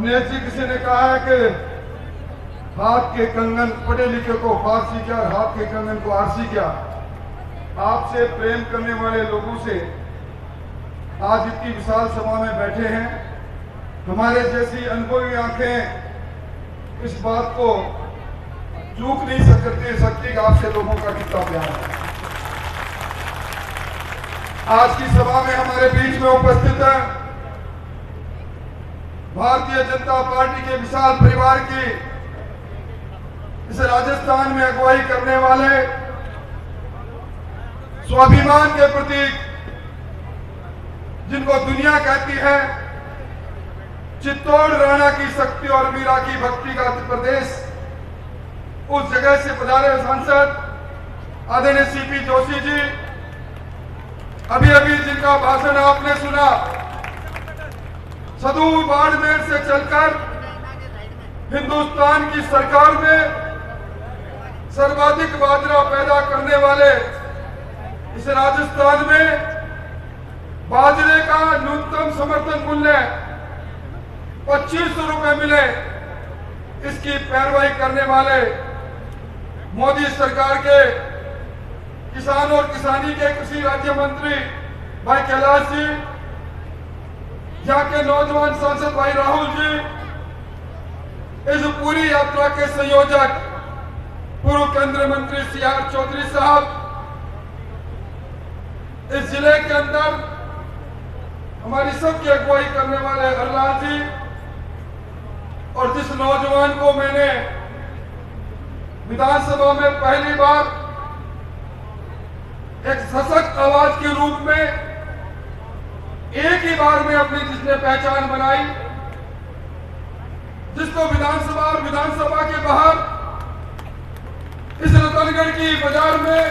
अवनेश जी, किसी ने कहा है कि हाथ के कंगन पढ़े लिखे को फारसी क्या और हाथ के कंगन को आरसी क्या। आपसे प्रेम करने वाले लोगों से आज इतनी विशाल सभा में बैठे हैं, हमारे जैसी अनुभवी आंखें इस बात को चूक नहीं सकती कि आपसे लोगों का कितना प्यार है। आज की सभा में हमारे बीच में उपस्थित है भारतीय जनता पार्टी के विशाल परिवार की इस राजस्थान में अगुवाई करने वाले स्वाभिमान के प्रतीक, जिनको दुनिया कहती है चित्तौड़ राणा की शक्ति और मीरा की भक्ति का प्रदेश, उस जगह से पधारे सांसद आदरणीय सीपी जोशी जी, अभी अभी जिनका भाषण आपने सुना, सदूर बाड़मेर से चलकर हिंदुस्तान की सरकार में सर्वाधिक बाजरा पैदा करने वाले इस राजस्थान में बाजरे का न्यूनतम समर्थन मूल्य 2500 रुपए मिले, इसकी पैरवी करने वाले मोदी सरकार के किसान और किसानी के कृषि राज्य मंत्री भाई कैलाश जी, यहाँ के नौजवान सांसद भाई राहुल जी, इस पूरी यात्रा के संयोजक पूर्व केंद्रीय मंत्री सीआर चौधरी साहब, इस जिले के अंदर हमारी सबकी अगुवाई करने वाले हरलाल जी, और जिस नौजवान को मैंने विधानसभा में पहली बार एक सशक्त आवाज के रूप में एक ही बार में अपनी जिसने पहचान बनाई, जिसको विधानसभा और विधानसभा के बाहर इस रतनगढ़ की बाजार में,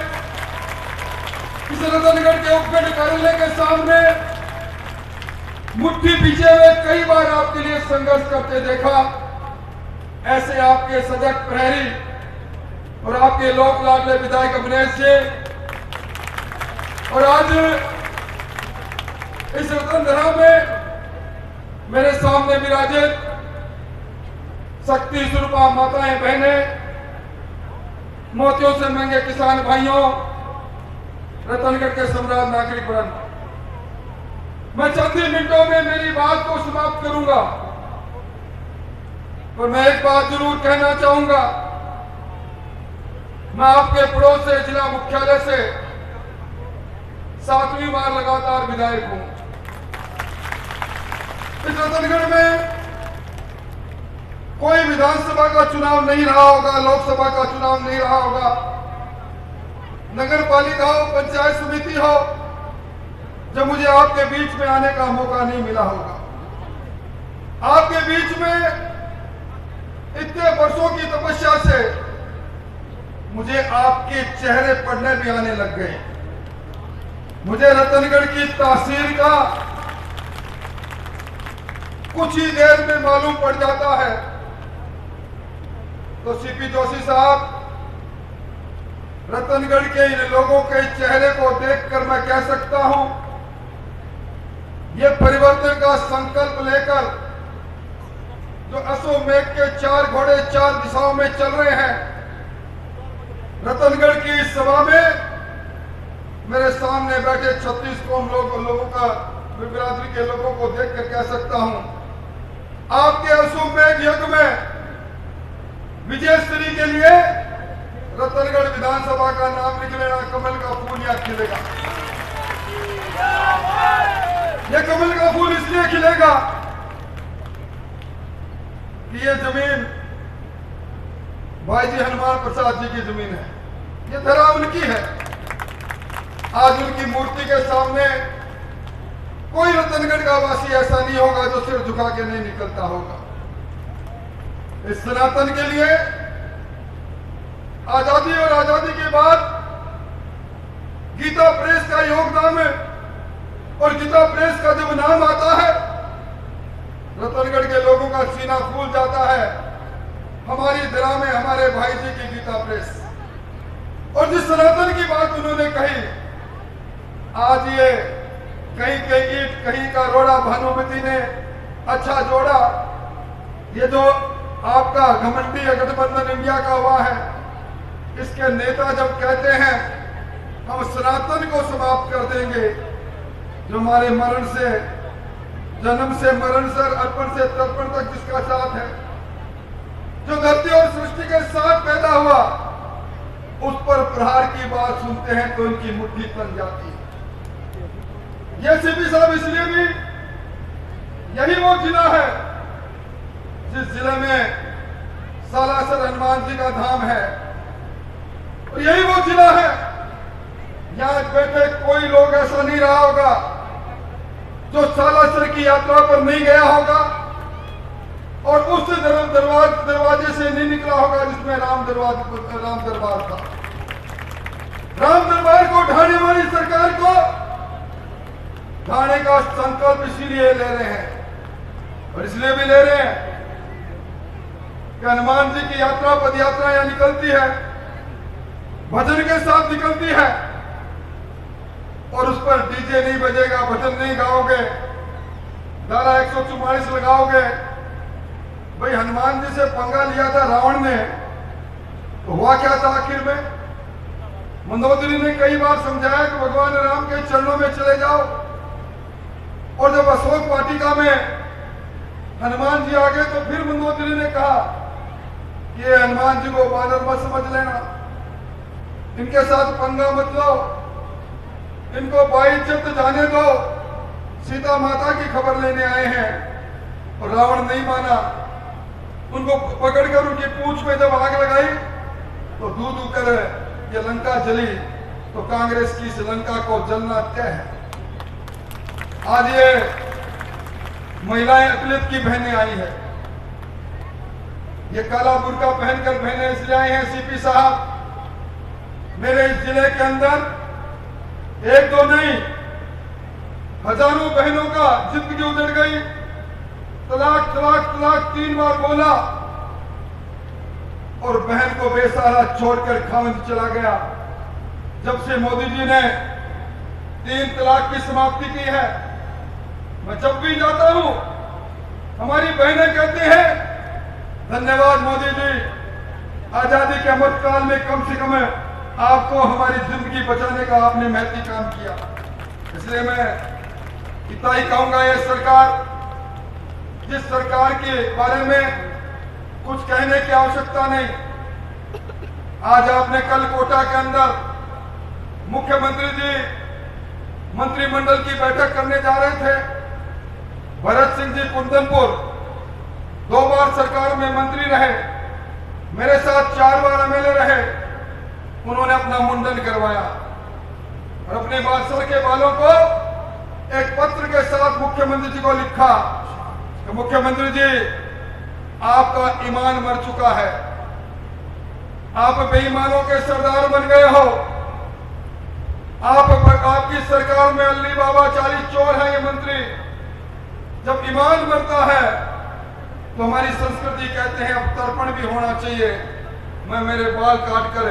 इस रतनगढ़ के उपखंड कार्यालय के सामने मुट्ठी पीछे हुए कई बार आपके लिए संघर्ष करते देखा, ऐसे आपके सजग प्रहरी और आपके लोक लाडले विधायक अवनेश जी, और आज इस रतनधरा में मेरे सामने विराजित शक्ति स्वरूपा माताएं बहनें, मोतियों से महंगे किसान भाइयों, रतनगढ़ के सम्राट नागरिक वृंद, मैं चंद ही मिनटों में मेरी बात को समाप्त करूंगा, पर मैं एक बात जरूर कहना चाहूंगा। मैं आपके पड़ोस से जिला मुख्यालय से 7वीं बार लगातार विधायक हूं। इस रतनगढ़ में कोई विधानसभा का चुनाव नहीं रहा होगा, लोकसभा का चुनाव नहीं रहा होगा, नगर पालिका हो, पंचायत समिति हो, जब मुझे आपके बीच में आने का मौका नहीं मिला होगा। आपके बीच में इतने वर्षों की तपस्या से मुझे आपके चेहरे पढ़ने भी आने लग गए। मुझे रतनगढ़ की तासीर का कुछ ही देर में मालूम पड़ जाता है। तो सीपी जोशी साहब, रतनगढ़ के इन लोगों के चेहरे को देखकर मैं कह सकता हूं, ये परिवर्तन का संकल्प लेकर जो अश्वमेघ के 4 घोड़े 4 दिशाओं में चल रहे हैं, रतनगढ़ की इस सभा में मेरे सामने बैठे 36 कौम लोगों का बिरादरी के लोगों को देखकर कह सकता हूं, आपके अश्वमेघ यज्ञ में विजय श्री के लिए रतनगढ़ विधानसभा का नाम लिख लेना, कमल का फूल यहाँ खिलेगा। ये कमल का फूल इसलिए खिलेगा कि ये जमीन भाई जी हनुमान प्रसाद जी की जमीन है, ये धरा उनकी है। आज उनकी मूर्ति के सामने कोई रतनगढ़ का वासी ऐसा नहीं होगा जो सिर झुका के नहीं निकलता होगा। इस सनातन के लिए आजादी और आजादी के बाद गीता प्रेस का योगदान है, और गीता प्रेस का जब नाम आता है, रतनगढ़ के लोगों का सीना फूल जाता है। हमारी धरा में हमारे भाई जी की गीता प्रेस, और जिस सनातन की बात उन्होंने कही, आज ये कहीं के ईट कहीं का रोड़ा भानुमति ने अच्छा जोड़ा, ये जो आपका घमंडी गठबंधन इंडिया का हुआ है, इसके नेता जब कहते हैं हम सनातन को समाप्त कर देंगे, जो हमारे मरण से, जन्म से मरण से, अर्पण से तर्पण तक जिसका साथ है, जो धरती और सृष्टि के साथ पैदा हुआ, उस पर प्रहार की बात सुनते हैं तो इनकी मुट्ठी तन जाती है। ये सीपी साहब इसलिए भी, यही वो जिला है जिस जिले में सालासर हनुमान जी का धाम है, और यही वो जिला है यहां बैठे कोई लोग ऐसा नहीं रहा होगा जो सालासर की यात्रा पर नहीं गया होगा और उस दरवाजे से नहीं निकला होगा जिसमें राम दरबार था। राम दरबार को ढाने वाली सरकार को ढाने का संकल्प इसीलिए ले रहे हैं, और इसलिए भी ले रहे हैं कि हनुमान जी की यात्रा, पद यात्रा यहां निकलती है, भजन के साथ निकलती है, और उस पर डीजे नहीं बजेगा, भजन नहीं गाओगे, धारा 144 लगाओगे। भाई हनुमान जी से पंगा लिया था रावण ने, तो हुआ क्या था आखिर में? मंदोदरी ने कई बार समझाया कि भगवान राम के चरणों में चले जाओ, और जब अशोक वाटिका में हनुमान जी आ गए तो फिर मंदोदरी ने कहा कि ये हनुमान जी को बानर मत समझ लेना, इनके साथ पंगा मत लो, इनको बाइज्जत जाने दो, सीता माता की खबर लेने आए हैं। और रावण नहीं माना, उनको पकड़कर उनकी पूंछ में जब आग लगाई तो दूध कर ये लंका जली, तो कांग्रेस की इस लंका को जलना तय है। आज ये महिलाएं अकलियत की बहनें आई है, ये काला बुर्का पहनकर बहनें इसलिए आई हैं सीपी साहब, मेरे इस जिले के अंदर एक दो नहीं, हजारों बहनों का जिंदगी उजड़ गई। तलाक तलाक तलाक 3 बार बोला और बहन को बेसहारा छोड़कर खामद चला गया। जब से मोदी जी ने 3 तलाक की समाप्ति की है, मैं जब भी जाता हूं हमारी बहनें कहती हैं धन्यवाद मोदी जी, आजादी के अमृत काल में कम से कम आपको हमारी जिंदगी बचाने का आपने महती काम किया। इसलिए मैं इतना ही कहूंगा, ये सरकार, जिस सरकार के बारे में कुछ कहने की आवश्यकता नहीं, आज आपने कल कोटा के अंदर मुख्यमंत्री जी मंत्रिमंडल की बैठक करने जा रहे थे। भरत सिंह जी कुंदनपुर 2 बार सरकार में मंत्री रहे, मेरे साथ 4 बार एमएलए रहे, उन्होंने अपना मुंडन करवाया और अपने बादशाह के बालों को एक पत्र के साथ मुख्यमंत्री जी को लिखा कि मुख्यमंत्री जी आपका ईमान मर चुका है, आप बेईमानों के सरदार बन गए हो, आपकी सरकार में अल्ली बाबा 40 चोर हैं ये मंत्री। जब ईमान मरता है तो हमारी संस्कृति कहते हैं अब तर्पण भी होना चाहिए। मैं मेरे बाल काट कर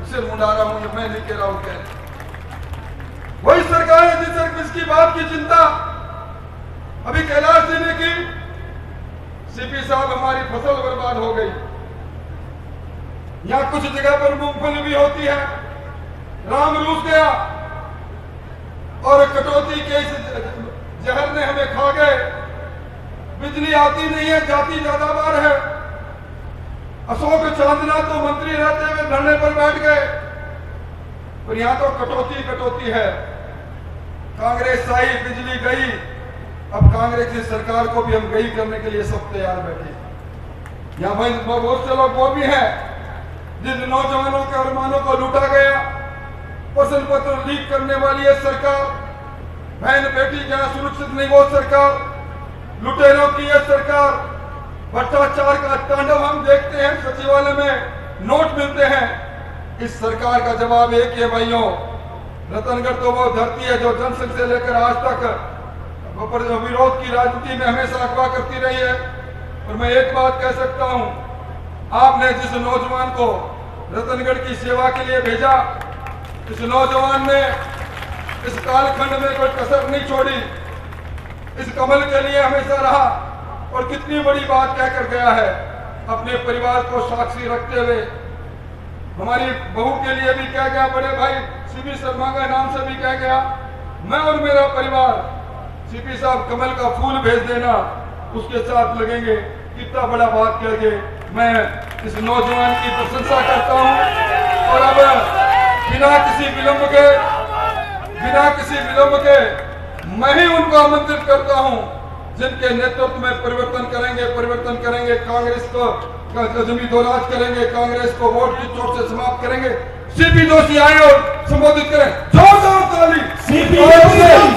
सिर मुंडा रहा हूं, मैं नहीं कह रहा हूं। वही सरकार है जिसकी बात की चिंता अभी कैलाश जी ने की। सीपी साहब हमारी फसल बर्बाद हो गई, यहां कुछ जगह पर मूंगफली भी होती है, राम रूस गया और कटौती के इस जहर ने हमें खा गए। बिजली आती नहीं है, जाती ज्यादा बार है। अशोक चांदना तो मंत्री रहते हुए धरने पर बैठ गए, पर यहां तो कटौती कटौती है। कांग्रेस आई, बिजली गई, अब कांग्रेस की सरकार को भी हम गई करने के लिए सब तैयार बैठे। यहाँ भाई बहुत से लोग वो भी हैं जिन नौजवानों के अरमानों को लूटा गया। पसंद पत्र लीक करने वाली है सरकार, बहन बेटी जहां सुरक्षित नहीं वो सरकार, लुटेरों की यह सरकार, भ्रष्टाचार का तांडव हम देखते हैं, सचिवालय में नोट मिलते हैं। इस सरकार का जवाब एक ही है भाइयों, रतनगढ़ तो वो धरती है जो जनसंघ से लेकर आज तक विरोध की राजनीति में हमेशा अगवा करती रही है। और मैं एक बात कह सकता हूं, आपने जिस नौजवान को रतनगढ़ की सेवा के लिए भेजा, इस नौजवान ने इस कालखंड में कोई कसर नहीं छोड़ी, इस कमल के लिए हमेशा रहा। और कितनी बड़ी बात कहकर गया है, अपने परिवार को साक्षी रखते हुए। हमारी बहू के लिए भी कह गया, बड़े भाई सीपी शर्मा का नाम से भी कह गया, मैं और मेरा परिवार सीपी साहब कमल का फूल भेज देना, उसके साथ लगेंगे। कितना बड़ा बात कह के मैं इस नौजवान की प्रशंसा करता हूं। और अब बिना किसी विलंब के मैं ही उनको आमंत्रित करता हूं जिनके नेतृत्व में परिवर्तन करेंगे, कांग्रेस को जमींदोराज करेंगे, कांग्रेस को वोट की चोट से समाप्त करेंगे। सीपी जोशी आए और संबोधित करें। जोरदार ताली। सीपी जोशी।